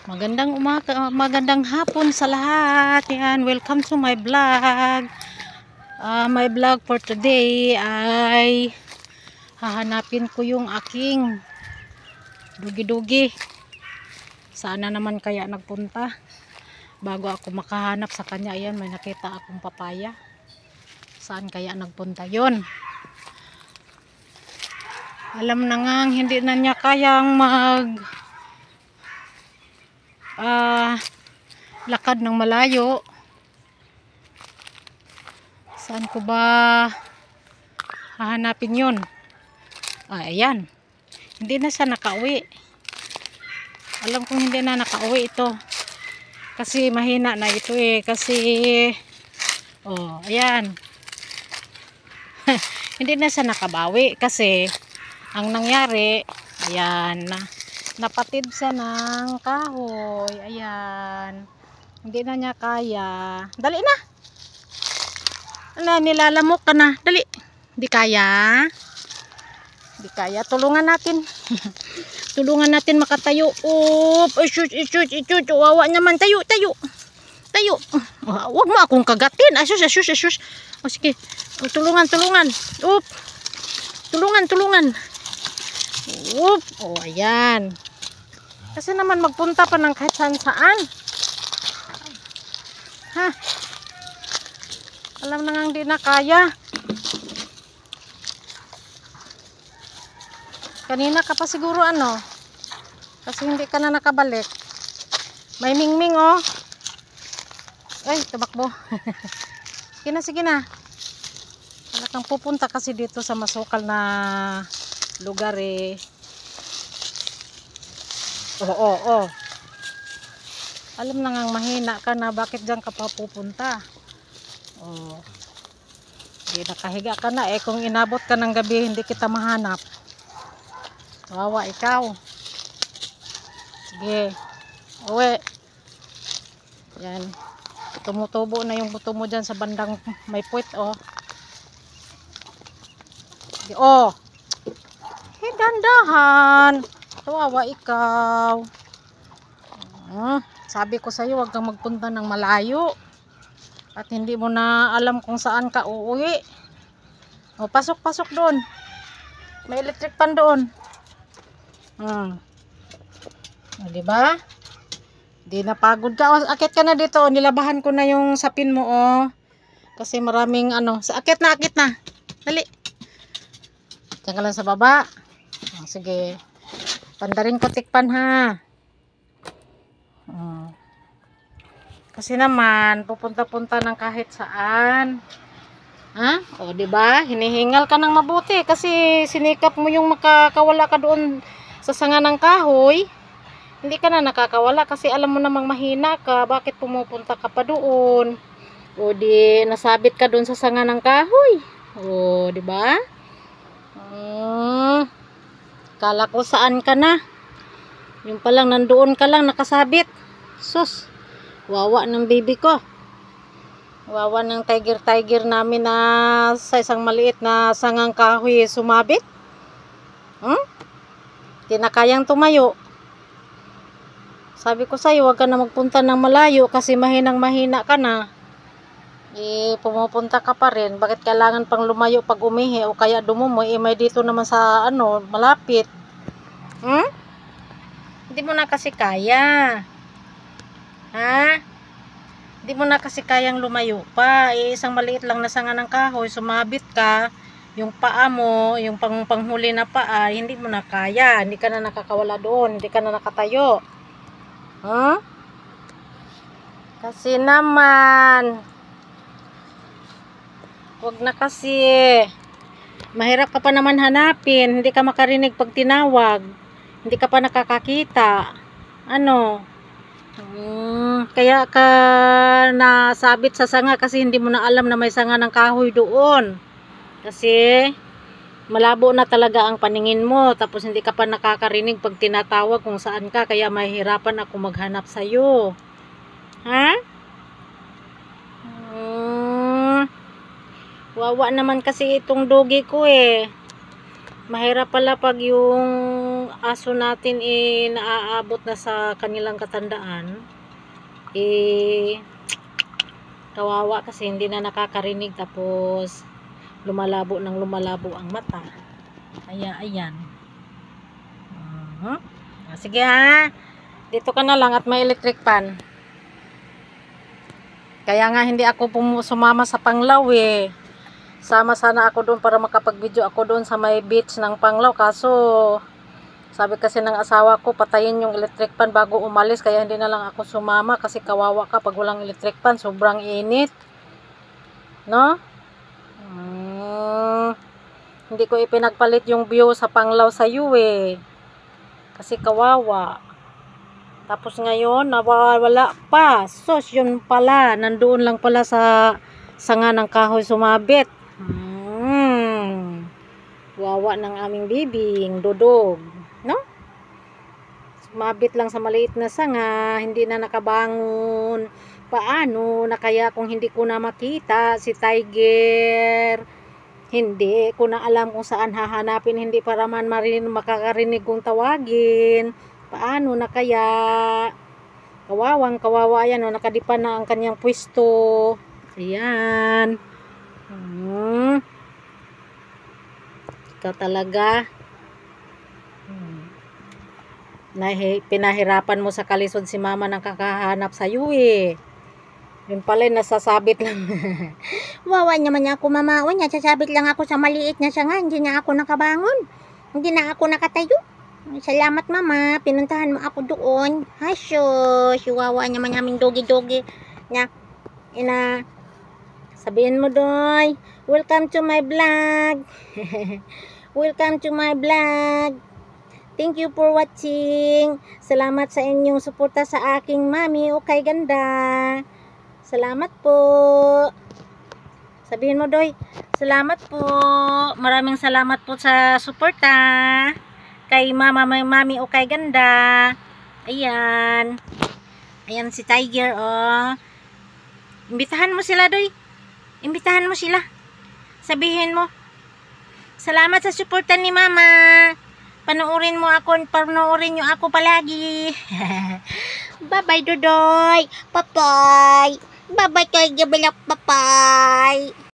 Magandang umaga, magandang hapon sa lahat. Yan, welcome to my vlog. My vlog for today ay hahanapin ko yung aking dugi-dugi. Sana naman kaya nagpunta bago ako makahanap sa kanya. Ayan, may nakita akong papaya. Saan kaya nagpunta yon? Alam na nga hindi na niya kayang lakad ng malayo. Saan ko ba hahanapin yun? Ayan, hindi na siya nakauwi. Alam kong hindi na nakauwi ito kasi mahina na ito kasi ayan. Hindi na siya nakabawi kasi ang nangyari, ayan, napatid siya ng kahoy. Ayan, hindi na niya kaya. Dali na, nilalamok ka na, dali. Hindi kaya, hindi kaya, tulungan natin. Tulungan natin makatayo. Isyut, wawa naman. Tayo. Huwag mo akong kagatin. Asus. Sige, tulungan. Tulungan. Ayan. Kasi naman magpunta pa ng kahit saan. Alam na nga hindi na kaya. Kanina ka pa siguro kasi hindi ka na nakabalik. May mingming ay, tumakbo. Sige na. Talagang pupunta kasi dito sa masukal na lugar Alam na ngang mahina ka na, bakit dyan ka pa pupunta? Hindi nakahiga ka na kung inabot ka ng gabi hindi kita mahanap. Wawa ikaw. Sige, uwi. Yan, tumutubo na yung buto mo dyan sa bandang may puwit Sige, dandahan. Wawa ikaw. Sabi ko sa'yo, huwag kang magpunta ng malayo at hindi mo na alam kung saan ka uuwi. Pasok doon. May electric pan doon. Diba? Di napagod ka. Akit ka na dito. Nilabahan ko na yung sapin mo kasi maraming akit na. Dali. Diyan ka lang sa baba. Sige. Pandarin ko tikpan ha. Kasi naman pupunta-punta ng kahit saan. Diba? Hinihingal ka ng mabuti kasi sinikap mo yung makakawala ka doon sa sanga ng kahoy. Hindi ka na nakakawala kasi alam mo namang mahina ka. Bakit pumupunta ka pa doon? Di nasabit ka doon sa sanga ng kahoy. Diba? Kala ko saan ka na. Yung palang nandoon ka lang nakasabit. Sus, wawa ng baby ko. Wawa ng tiger namin na sa isang maliit na sangang kahoy sumabit. Di na kayang tumayo. Sabi ko sa'yo, huwag ka na magpunta ng malayo kasi mahina ka na. Pumupunta ka pa rin. Bakit kailangan pang lumayo pag umihi o kaya dumumoy? May dito naman sa malapit. Hindi mo na kasi kaya. Hindi mo na kasi kayang lumayo pa. Isang maliit lang na sanga ng kahoy, sumabit ka. Yung paa mo, yung panghuli na paa, hindi mo na kaya. Hindi ka na nakakawala doon. Hindi ka na nakatayo. Kasi naman, wag na kasi. Mahirap ka pa naman hanapin. Hindi ka makarinig pag tinawag. Hindi ka pa nakakakita. Kaya ka nasabit sa sanga kasi hindi mo na alam na may sanga ng kahoy doon. Kasi malabo na talaga ang paningin mo. Tapos hindi ka pa nakakarinig pag tinatawag kung saan ka. Kaya mahihirapan ako maghanap sa'yo. Wawa naman kasi itong dogi ko Mahirap pala pag yung aso natin naaabot na sa kanilang katandaan, kawawa kasi hindi na nakakarinig, tapos lumalabo ang mata. Kaya ayan. Sige ha, dito ka na lang at may electric fan. Kaya nga hindi ako sumama sa Panglao Sama sana ako doon para makapag-video ako doon sa may beach ng Panglao, kaso sabi kasi ng asawa ko patayin yung electric fan bago umalis, kaya hindi na lang ako sumama kasi kawawa ka pag walang electric fan, sobrang init, no? Hindi ko ipinagpalit yung view sa Panglao sa iyo kasi kawawa. Tapos ngayon nawawala pa, sos yun pala, nandoon lang pala sa sanga ng kahoy sumabit. Wawa ng aming bibing dudog, no? Sumabit lang sa maliit na sanga, hindi na nakabangon. Paano na kaya kung hindi ko na makita si Tiger? Hindi ko na alam kung saan hahanapin, hindi para man makakarinig kong tawagin. Paano na kaya? Kawawang kawawa yan, nakadipa na ang kanyang pwesto. Ayan. Ikaw talaga. Pinahirapan mo sa kalisod si mama ng kakahanap sa iyo Yun pala nasasabit lang. Wawa naman ako, mama. Niya, sasabit lang ako sa maliit na sanga. Hindi na ako nakabangon. Hindi na ako nakatayo. Salamat, mama. Pinuntahan mo ako doon. Hasyo. Wawa naman naming dogi-dogi. Sabihin mo, Doy. Welcome to my vlog. Welcome to my vlog. Thank you for watching. Salamat sa inyong suporta sa aking mami. Okay, ganda. Salamat po. Sabihin mo, Doy. Salamat po. Maraming salamat po sa suporta kay mami o kay ganda. Ayan. Ayan si Tiger, Imbitahan mo sila, Doy. Imbitahan mo sila. Sabihin mo, salamat sa suporta ni mama. Panoorin nyo ako palagi. Bye-bye, Dodoy. Bye-bye. Bye-bye kay Gabilak. Bye-bye.